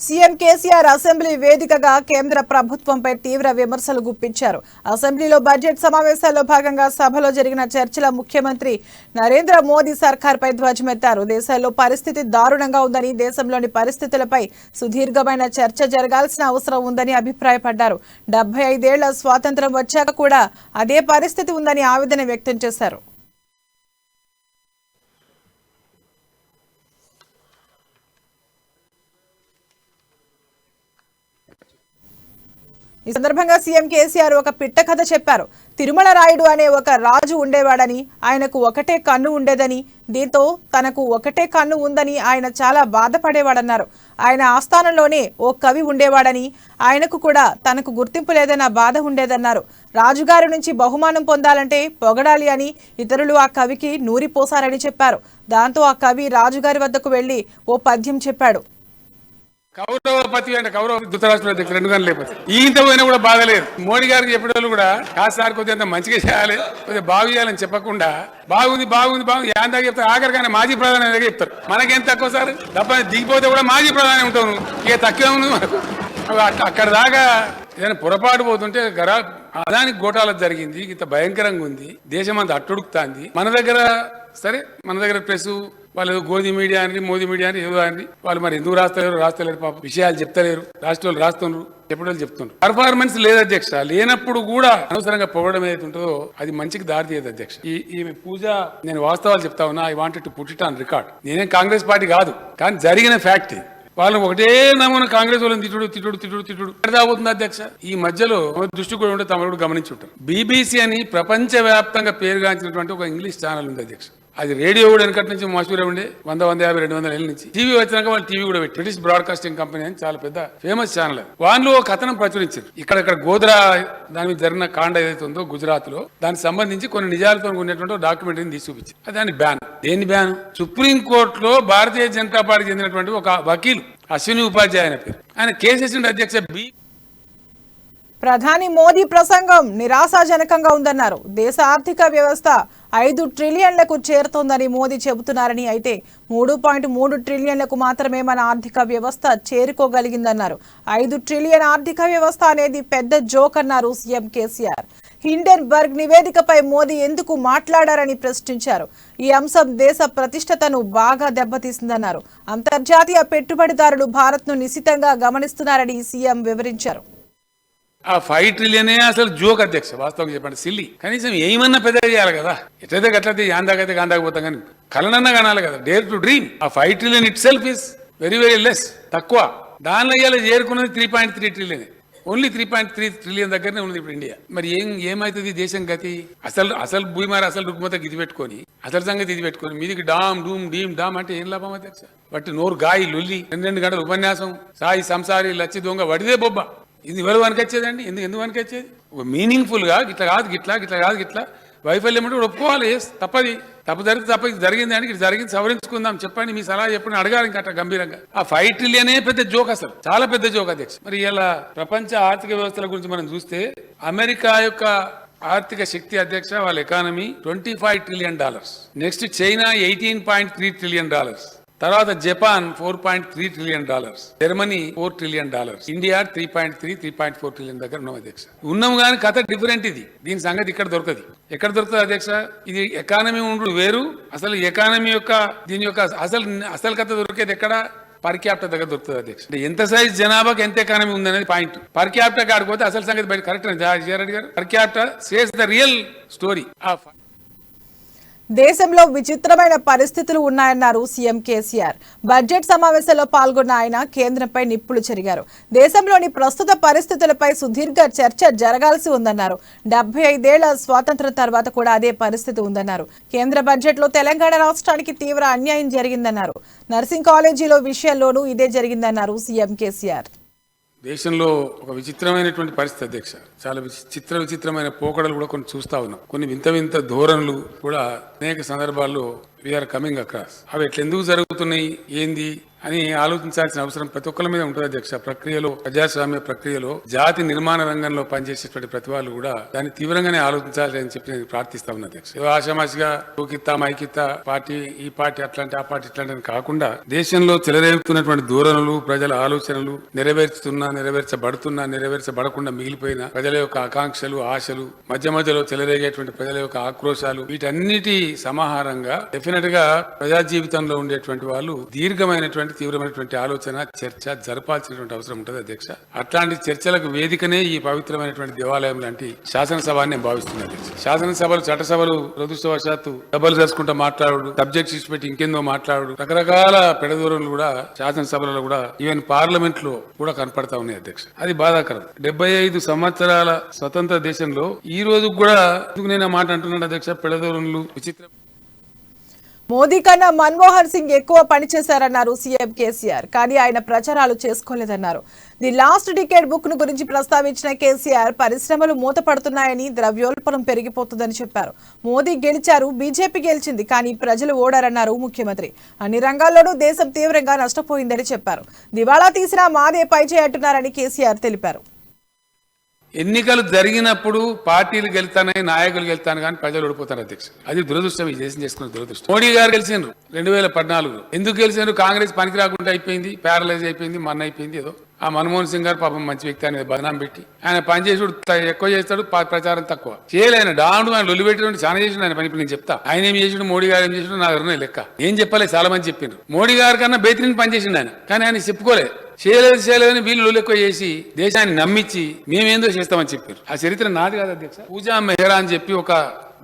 CM KCR assembly వేదికగా కేంద్ర ప్రభుత్వంపై తీవ్ర విమర్శలు గుప్పించారు. అసెంబ్లీలో బడ్జెట్ సమావేశాల్లో భాగంగా సభలో జరిగిన చర్చల ముఖ్యమంత్రి నరేంద్ర మోదీ సర్కార్పై ధ్వజమెత్తారు. దేశంలో పరిస్థితి దారుణంగా ఉందని, దేశంలోని పరిస్థితులపై సుదీర్ఘమైన చర్చ జరగాల్సిన అవసరం ఉందని అభిప్రాయపడ్డారు. 75 ఏళ్ల స్వాతంత్ర్యం వచ్చాక కూడా అదే పరిస్థితి ఉందని ఆవేదన వ్యక్తం చేశారు. ఈ సందర్భంగా సీఎం కేసీఆర్ ఒక పిట్ట కథ చెప్పారు. తిరుమల రాయుడు అనే ఒక రాజు ఉండేవాడని, ఆయనకు ఒకటే కన్ను ఉండేదని, దీంతో తనకు ఒకటే కన్ను ఉందని ఆయన చాలా బాధపడేవాడన్నారు. ఆయన ఆస్థానంలోనే ఓ కవి ఉండేవాడని, ఆయనకు కూడా తనకు గుర్తింపు లేదన్న బాధ ఉండేదన్నారు. రాజుగారి నుంచి బహుమానం పొందాలంటే పొగడాలి అని ఇతరులు ఆ కవికి నూరిపోసారని చెప్పారు. దాంతో ఆ కవి రాజుగారి వద్దకు వెళ్లి ఓ పద్యం చెప్పాడు. కౌరవపతి అంటే కౌరవ ధృతరాష్ట్ర అధ్యక్షుడు 2 గంటలు లేకపోతే ఈయంత పోయినా కూడా బాగలేదు. మోడీ గారికి చెప్పేవాళ్ళు కూడా కాసారి కొద్దిగా మంచిగా చేయాలి, కొద్దిగా బాగు చేయాలని చెప్పకుండా బాగుంది బాగుంది బాగుంది యాందాక చెప్తారు. ఆఖరికైనా మాజీ ప్రధాని దగ్గర చెప్తారు. మనకేం తక్కువ సార్, డబ్బా దిగిపోతే కూడా మాజీ ప్రధాని ఉంటాం, ఇక తక్కువ ఉంది మనకు. అక్కడ దాకా ఏదైనా పొరపాటు పోతుంటే అదానికి గోటాలకు జరిగింది, ఇంత భయంకరంగా ఉంది, దేశం అంతా అట్టుడుకుతాంది. మన దగ్గర సరే, మన దగ్గర ప్రెస్ వాళ్ళు గోధి మీడియా అని మోదీ మీడియా అని ఏదో అని వాళ్ళు మరి ఎందుకు రాస్తలేరు పాప, విషయాలు చెప్తలేరు, రాష్ట్రాలు రాస్తున్నారు, చెప్పడం చెప్తున్నారు. పర్ఫార్మెన్స్ లేదు అధ్యక్ష. లేనప్పుడు కూడా అనవసరంగా పొగడం ఏదైతే ఉంటుందో అది మంచికి దారి తీయదు అధ్యక్ష. ఈమె పూజ, నేను వాస్తవాలు చెప్తా ఉన్నా, I wanted to put it on record. నేనేం కాంగ్రెస్ పార్టీ కాదు, కానీ జరిగిన ఫ్యాక్ట్. వాళ్ళని ఒకటే నమూనా కాంగ్రెస్ వాళ్ళని తిట్టుడు ఎక్కడ అవుతుంది అధ్యక్ష. ఈ మధ్యలో దృష్టి కూడా ఉంటే తమరు గమనించి ఉంటారు. బీబీసీ అని ప్రపంచ వ్యాప్తంగా పేరుగాంచినటువంటి ఒక ఇంగ్లీష్ ఛానల్ ఉంది అధ్యక్ష. అది రేడియో కూడా వెనకటి నుంచి మసూరే ఉండే 100-150-200 ఏళ్ళ నుంచి. టీవీ వచ్చినాక వాళ్ళు టీవీ కూడా పెట్టి, బ్రిటిష్ బ్రాడ్కాస్టింగ్ కంపెనీ అని చాలా పెద్ద ఫేమస్ ఛానల్. వాళ్ళు ఒక కథనం ప్రచురించారు. ఇక్కడ గోద్రా దాని మీద జరిగిన కాండ ఏదైతే ఉందో గుజరాత్ లో, దానికి సంబంధించి కొన్ని నిజాలతో ఉన్నటువంటి డాక్యుమెంటరీని తీసి చూపించారు. దాని బ్యాన్. దేని బ్యాన్? సుప్రీంకోర్టులో భారతీయ జనతా పార్టీకి చెందినటువంటి ఒక వకీలు అశ్విని ఉపాధ్యాయ ఆయన పేరు, ఆయన కేసేసిండు అధ్యక్ష. ప్రధాని మోదీ ప్రసంగం నిరాశాజనకంగా ఉందన్నారు. దేశ ఆర్థిక వ్యవస్థ 5 ట్రిలియన్లకు చేరుతోందని మోదీ చెబుతున్నారని, అయితే 3.3 ట్రిలియన్లకు మాత్రమే మన ఆర్థిక వ్యవస్థ చేరుకోగలిగిందన్నారు. 5 ట్రిలియన్ ఆర్థిక వ్యవస్థ అనేది పెద్ద జోక్ అన్నారు సీఎం కేసీఆర్. హిండెన్బర్గ్ నివేదికపై మోదీ ఎందుకు మాట్లాడారని ప్రశ్నించారు. ఈ అంశం దేశ ప్రతిష్టతను బాగా దెబ్బతీసిందన్నారు. అంతర్జాతీయ పెట్టుబడిదారులు భారత్ను నిశితంగా గమనిస్తున్నారని సీఎం వివరించారు. ఆ 5 ట్రిలియనే అసలు జోక్ అధ్యక్ష. వాస్తవంగా చెప్పండి, సిల్లి. కనీసం ఏమన్నా పెద్ద చేయాలి కదా. ఎట్లయితే గట్లయితే యాందాకైతే గాందాకపోతాం, కానీ కలనన్నా కనాలి కదా. Dare to dream. ఆ 5 trillion it self is very very less, తక్కువ. దానిలో ఇవాళ చేరుకున్నది 3.3 ట్రిలియన్. ఓన్లీ 3.3 ట్రిలియన్ దగ్గరనే ఉన్నది ఇప్పుడు ఇండియా. మరి ఏమైతుంది దేశం గతి? అసలు భూమిమారి అసలు రుగ్మత ఇది పెట్టుకొని, అసలు సంగతి ఇది పెట్టుకొని మీదికి డామ్ డూమ్ డీమ్ డామ్ అంటే ఏం లాభం అధ్యక్ష? బట్టి నోరు గాయి లొల్లి, 2 గంటల ఉపన్యాసం, సాయి సంసారి లచ్చి దొంగ వడిదే బొబ్బ. ఇది ఎవరు వనకొచ్చేదండి? ఎందుకు వనకొచ్చేది? ఒక మీనింగ్ఫుల్ గా ఇట్లా కాదు గిట్లా వైఫల్యం అంటే ఒప్పుకోవాలి. తప్పది, తప్పు జరిగింది అని, ఇటు జరిగింది సవరించుకుందాం, చెప్పండి మీ సలహా చెప్పండి అడగాలి. ఇంకా గంభీరంగా ఆ 5 ట్రిలియనే పెద్ద జోక్, అసలు చాలా పెద్ద జోక్ అధ్యక్ష. మరి ఇలా ప్రపంచ ఆర్థిక వ్యవస్థల గురించి మనం చూస్తే, అమెరికా యొక్క ఆర్థిక శక్తి అధ్యక్ష, వాళ్ళ economy $25 trillion. Next China $18.3 trillion. తర్వాత Japan $4.3 trillion, Germany $4 trillion, India 3.4 trillion దగ్గర ఉన్నాం అధ్యక్ష. ఉన్నాం కానీ కథ డిఫరెంట్. ఇది దీని సంగతి ఇక్కడ దొరకదు. ఎక్కడ దొరుకుతుంది అధ్యక్ష? ఇది ఎకానమీ ఉండు వేరు. అసలు ఎకానమీ యొక్క దీని యొక్క అసలు కథ దొరికేది ఎక్కడ? పర్ క్యాపిటల్ దగ్గర దొరుకుతుంది అధ్యక్ష. ఎంత సైజ్ జనాభాకి ఎంత ఎకానమీ ఉందనేది పాయింట్. పర్ క్యాపిటల్ కాడిపోతే అసలు సంగతి బయట కరెక్ట్ జయరెడ్డి గారు. Per capital says the real story of. దేశంలో విచిత్రమైన పరిస్థితులు ఉన్నాయన్నారు సీఎం కేసీఆర్. బడ్జెట్ సమావేశంలో పాల్గొన్న ఆయన కేంద్రంపై నిప్పులు చెరిగారు. దేశంలోని ప్రస్తుత పరిస్థితులపై సుదీర్ఘ చర్చ జరగాల్సి ఉందన్నారు. 75 ఏళ్ల స్వాతంత్ర్యం తర్వాత కూడా అదే పరిస్థితి ఉందన్నారు. కేంద్ర బడ్జెట్లో తెలంగాణ రాష్ట్రానికి తీవ్ర అన్యాయం జరిగిందన్నారు. నర్సింగ్ కాలేజీలో విషయంలోనూ ఇదే జరిగిందన్నారు సీఎం కేసీఆర్. దేశంలో ఒక విచిత్రమైనటువంటి పరిస్థితి అధ్యక్ష. చాలా విచిత్రమైన పోకడలు కూడా కొన్ని చూస్తా ఉన్నాం. కొన్ని వింత ధోరణులు కూడా అనేక సందర్భాల్లో వీఆర్ కమింగ్ అక్రాస్. అవి ఎట్లా ఎందుకు జరుగుతున్నాయి ఏంది అని ఆలోచించాల్సిన అవసరం ప్రతి ఒక్కరి మీద ఉంటుంది అధ్యక్ష. ప్రక్రియలో, ప్రజాస్వామ్య ప్రక్రియలో జాతి నిర్మాణ రంగంలో పనిచేసేటువంటి ప్రతి వాళ్ళు కూడా దాన్ని తీవ్రంగానే ఆలోచించాలి అని చెప్పి నేను ప్రార్థిస్తా ఉన్నా అధ్యక్ష. ఆషామాషిగా తూకిత్తా మైకిత్తా పార్టీ ఈ పార్టీ అట్లాంటి ఆ పార్టీ ఇట్లాంటి కాకుండా దేశంలో చెలరేగుతున్నటువంటి ధోరణులు, ప్రజల ఆలోచనలు నెరవేర్చబడకుండా మిగిలిపోయిన ప్రజల యొక్క ఆకాంక్షలు, ఆశలు, మధ్య మధ్యలో చెలరేగేటువంటి ప్రజల యొక్క ఆక్రోశాలు, వీటన్నిటి సమాహారంగా డెఫినెట్ గా ప్రజా జీవితంలో ఉండేటువంటి వాళ్ళు దీర్ఘమైనటువంటి తీవ్రమైనటువంటి ఆలోచన, చర్చ జరపాల్సినటువంటి అవసరం ఉంటుంది అధ్యక్ష. అట్లాంటి చర్చలకు వేదికనే ఈ పవిత్రమైనటువంటి దేవాలయం లాంటి శాసనసభ అని నేను భావిస్తున్నాను అధ్యక్ష. శాసనసభలు, చట్టసభలు దురదృష్టవశాత్తు డబ్బులు చేసుకుంటూ మాట్లాడు, సబ్జెక్ట్స్ ఇచ్చి పెట్టి ఇంకేందో మాట్లాడు, రకరకాల పెడదూరలు కూడా శాసనసభలలో కూడా ఈవెన్ పార్లమెంట్ లో కూడా కనపడతా ఉన్నాయి అధ్యక్ష. అది బాధాకరం. 75 సంవత్సరాల స్వతంత్ర దేశంలో ఈ రోజు కూడా ఎందుకు నేను ఆ మాట అంటున్నాను అధ్యక్ష, పెడదూరలు విచిత్రం. మోదీ కన్నా మన్మోహన్ సింగ్ ఎక్కువ పనిచేశారన్నారు సీఎం కేసీఆర్. కానీ ఆయన ప్రచారాలు చేసుకోలేదన్నారు. ది లాస్ట్ డికేడ్ బుక్ ను గురించి ప్రస్తావించిన కేసీఆర్ పరిశ్రమలు మూతపడుతున్నాయని, ద్రవ్యోల్బణం పెరిగిపోతుందని చెప్పారు. మోదీ గెలిచారు, బీజేపీ గెలిచింది, కానీ ప్రజలు ఓడారన్నారు ముఖ్యమంత్రి. అన్ని రంగాల్లోనూ దేశం తీవ్రంగా నష్టపోయిందని చెప్పారు. దివాళా తీసినా మాదే పైచేయంటున్నారని కేసీఆర్ తెలిపారు. ఎన్నికలు జరిగినప్పుడు పార్టీలు గెలుతానని, నాయకులు గెలుతాను కానీ ప్రజలు ఓడిపోతారు అధ్యక్ష. అది దురదృష్టం, ఈ దేశం చేసుకున్న దురదృష్టం. మోడీ గారు గెలిచిండ్రు 2014. ఎందుకు గెలిచారు? కాంగ్రెస్ పనికి రాకుండా అయిపోయింది, ప్యారలైజ్ అయిపోయింది, మన్న అయిపోయింది. ఏదో ఆ మన్మోహన్ సింగ్ గారు పాపం మంచి వ్యక్తి అనేది బదనాం పెట్టి ఆయన పనిచేసుడు ఎక్కువ చేస్తాడు, ప్రచారం తక్కువ చేయలేను. డాండు ఆయన లొల్లి పెట్టినట్టు చాలా చేసిండు ఆయన పని. నేను చెప్తా ఆయన ఏం చేసిండు, మోడీ గారు ఏం చేసిండు, నా దగ్గర లెక్క ఏం చెప్పలేదు. చాలా మంది చెప్పిండ్రు మోడీ గారి కన్నా బెహతరీన్ పని చేసిండు ఆయన, కానీ ఆయన చెప్పుకోలేదు. చేయలేదని వీళ్ళు ఎక్కువ చేసి దేశాన్ని నమ్మించి మేమేందో చేస్తామని చెప్పారు. ఆ చరిత్ర నాది కాదు అధ్యక్ష. పూజా మెహ్రా అని చెప్పి ఒక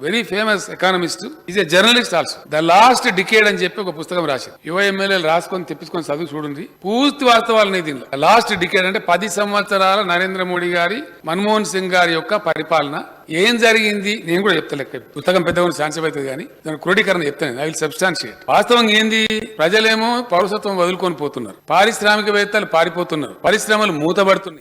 very famous economist, is a journalist also. The last decade అని చెప్పి ఒక పుస్తకం రాశారు. యువ ఎమ్మెల్యేలు రాసుకొని తెప్పించుకొని చదువు చూడండి. పూర్తి వాస్తవాలని దీనిలో లాస్ట్ డికేడ్ అంటే 10 సంవత్సరాల నరేంద్ర మోడీ గారి, మన్మోహన్ సింగ్ గారి యొక్క పరిపాలన ఏం జరిగింది నేను కూడా చెప్తా. పుస్తకం పెద్దగా ఛాన్స్ అవుతుంది కానీ దాని క్రోడీకరణ చెప్తాను. I will substantiate. వాస్తవంగా ఏంది, ప్రజలేమో పౌరసత్వం వదులుకొని పోతున్నారు, పారిశ్రామికవేత్తలు పారిపోతున్నారు, పరిశ్రమలు మూతబడుతున్నాయి.